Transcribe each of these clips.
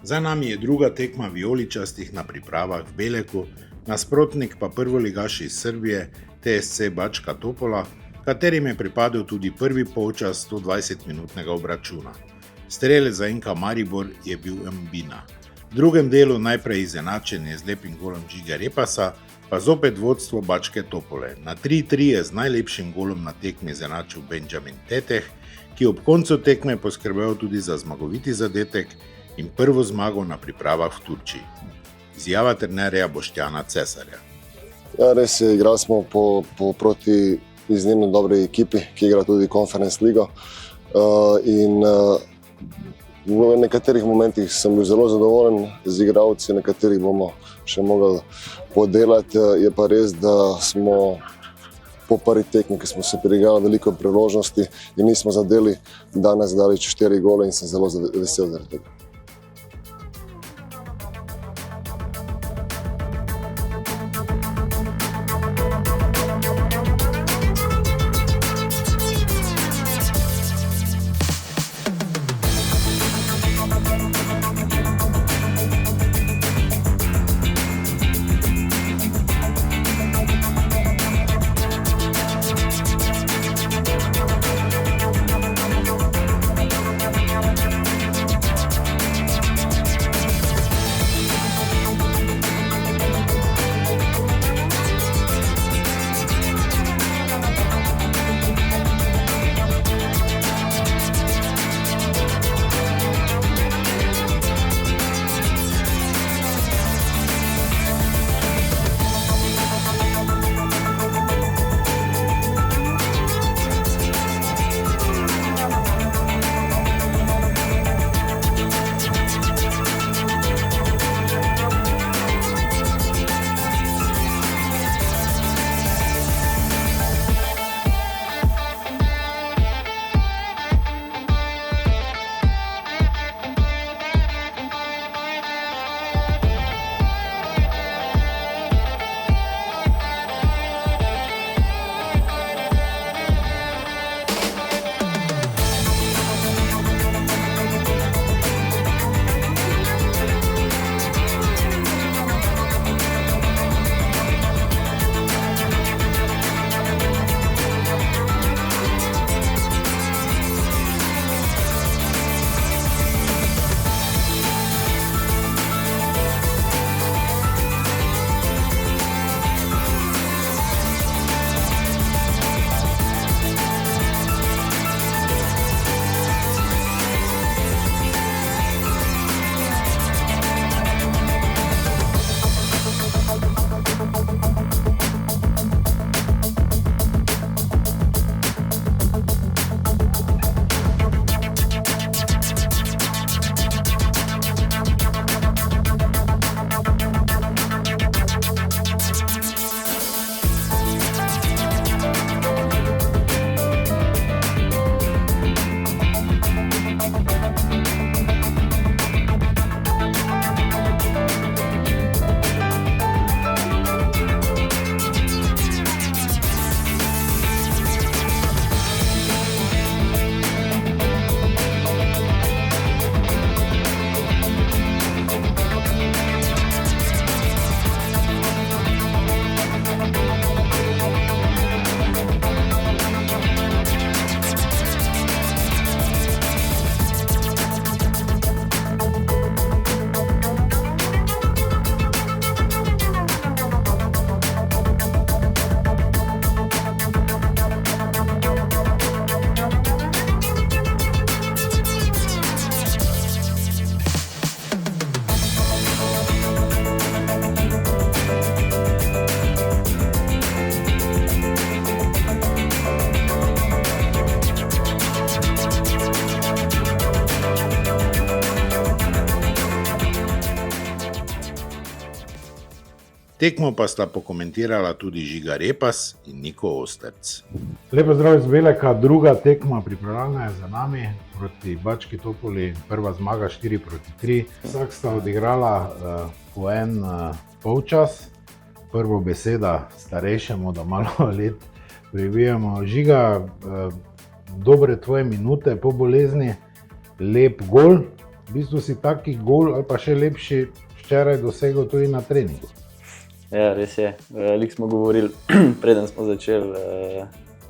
Za nami je druga tekma vijoličastih na pripravah v Beleku, nasprotnik pa prvoligaš iz Srbije TSC Bačka Topola, katerim je pripadel tudi prvi polčas 120-minutnega obračuna. Strelec za NK Maribor je bil Mbina. V drugem delu najprej izenačenje z lepim golom Žiga Repasa, pa zopet vodstvo Bačke Topole. Na 3-3 je z najlepšim golom na tekmi izenačil Benjamin Teteh, ki ob koncu tekme poskrbel tudi za zmagoviti zadetek in prvo zmago na pripravah v Turčiji. Izjava trenerja Boštjana Cesarja. Ja, res je, igrali smo proti izjemno dobri ekipi, ki igra tudi Conference ligo. V nekaterih momentih sem bil zelo zadovoljen z igralci, nekaterih bomo še mogli podelati. Je pa res, da smo po prvi tekmi, ki smo se priigrali veliko priložnosti in nismo zadeli, danes dali 4 gole in sem zelo vesel zaradi tega. Tekmo pa sta pokomentirala tudi Žiga Repas in Niko Osterc. Lepo zdrav iz Beleka, druga tekma pripravljena je za nami proti Bački Topoli, prva zmaga 4-3. Vsak sta odigrala po en polčas. Prvo beseda starejšemu, da malo let prebijemo. Žiga, dobre tvoje minute po bolezni, lep gol, v bistvu si taki gol ali pa še lepši včeraj dosegel tudi na treningu. Ja, res je. Lik smo govorili, preden smo začeli,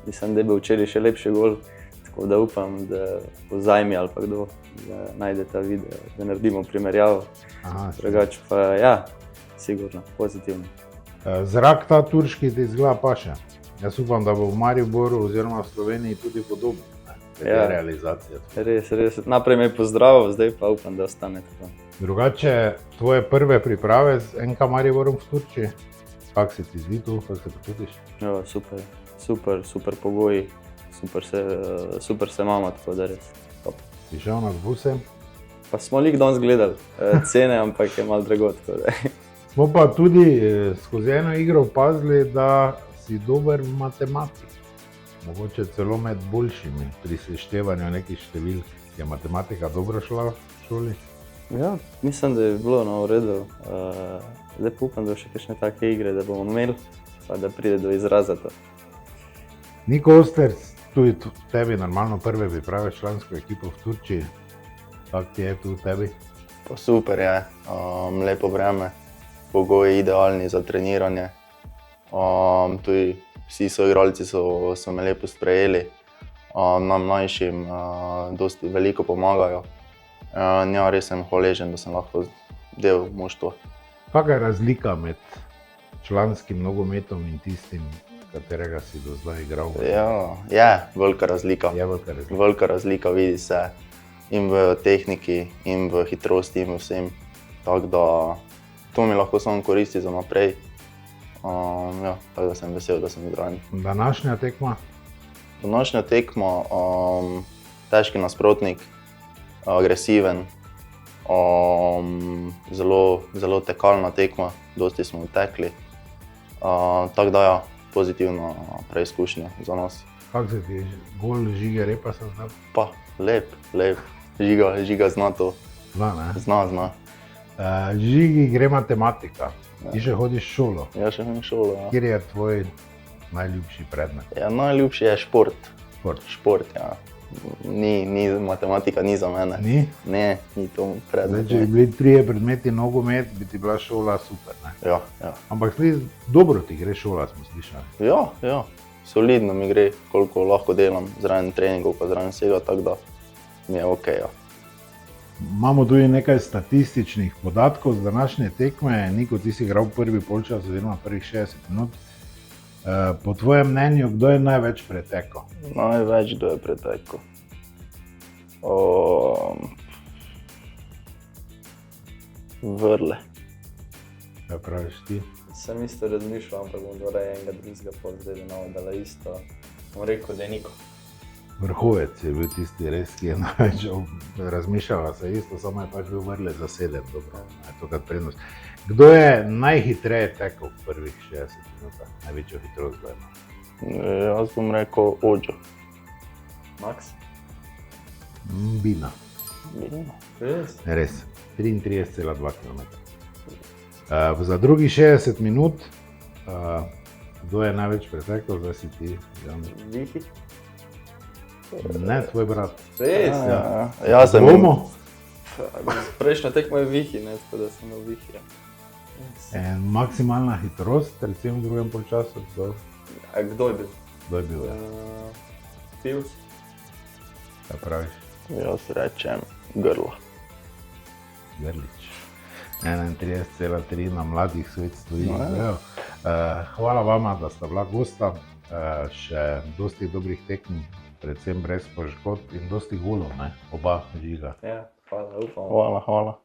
mislim, da je bil včeraj še lepši gol, tako da upam, da Vzajmi ali pa kdo najde ta video, da naredimo primerjavo. Drugače pa ja, sigurno, pozitivno. Zrak ta turški ti izgleda paše. Jaz upam, da bo v Mariboru oziroma v Sloveniji tudi podobno. Ja, realizacija. Res. Naprej me je pozdravil, zdaj pa upam, da ostane tako. Drugače, tvoje prve priprave z NK Mariborom v Turčiji, kako se ti zdi tu, kako se počutiš? Ja, super pogoji, super se imamo, tako da res. Top. Si šel na buse? Pa smo lik danes gledali, cene, ampak je malo drago, tako da. Smo pa tudi skozi eno igro opazili, da si dober v matematiki. Mogoče celo med boljšimi pri seštevanju nekih številk. Je matematika dobro šla v šoli? Ja, mislim, da je bilo v redu. Zdaj pa upam, da še kakšne take igre, da bomo imeli, pa da pride do izraza to. Niko Osterc, tudi tebi normalno prve priprave člansko ekipo v Turčiji. Kako ti je tu tebi? Pa super je, lepo vreme, pogoji idealni za treniranje. Tudi vsi soigralci so me lepo sprejeli, nam mlajšim dosti veliko pomagajo. Ja, res sem hvaležen, da sem lahko del moštva. Kakšna je razlika med članskim nogometom in tistim, katerega si do zdaj igral? Ja, je velika razlika. Velika razlika, vidi se in v tehniki, in v hitrosti, in v vsem. Tako da to mi lahko samo koristi za naprej. Ja, tako da sem vesel, da sem igral. Današnja tekma? Današnja tekma, težki nasprotnik, agresiven, zelo tekalna tekma, dosti smo tekli. Tako da ja, pozitivna preizkušnja za nas. Kako se ti gol Žige Repasa zdaj? Pa, lep. Žiga zna to. Zna, ne? Zna. Žigi gre matematika. Ti še hodiš v šolo? Ja, še hodim v šolo, ja. Kjer je tvoj najljubši predmet? Ja, najljubši je šport. Šport, ja. Matematika ni za mene. Ni? Ne, ni to predmet. Zdaj, če bi bili 3 predmeti nogomet, bi ti bila šola super, ne? Ja. Ampak dobro ti gre šola, smo slišali. Ja. Solidno mi gre, koliko lahko delam zraven treningov, pa zraven vsega, tako da mi je okej, ja. Imamo tudi nekaj statističnih podatkov z današnje tekme. Niko, ti si igral prvi polčas oziroma prvih 60 minut. Po tvojem mnenju, kdo je največ pretekel? Največ, kdo je pretekel? Vrle. Kaj praviš ti? Sem isto razmišljal, ampak bom dvoraj enega drugega pol zdaj dala isto. Bom rekel, da je Niko. Vrhovec je bil tisti res, ki je največ razmišljala se isto, samo je pač bil Vrle za 7, dobro, je to kad prednost. Kdo je najhitreje tekel v prvih 60 minutah, največjo hitrost zdaj? Jaz bom rekel Ođo. Max? Bina. Res? Res, 33,2 km. Za drugih 60 minut, kdo je največ pretekel, zdaj si ti, Jan? Vihi? Ne, tvoj brat. Res? Ja, sem Bomo? Prejšnja tekma je Vihi, ne, tako da sem imel Vihi. Maksimalna hitrost, recimo v drugem polčasu, Kdo je bil? Kdo je bil? Pivs? Kaj praviš? Jaz rečem Grla. Grlič. 31,3 na mladih svet stoji. Hvala vama, da sta bila gosta. Še dosti dobrih tekm, predvsem brez poškodb in dosti golov, ne? Oba Žiga. Ja, hvala, upam. Hvala.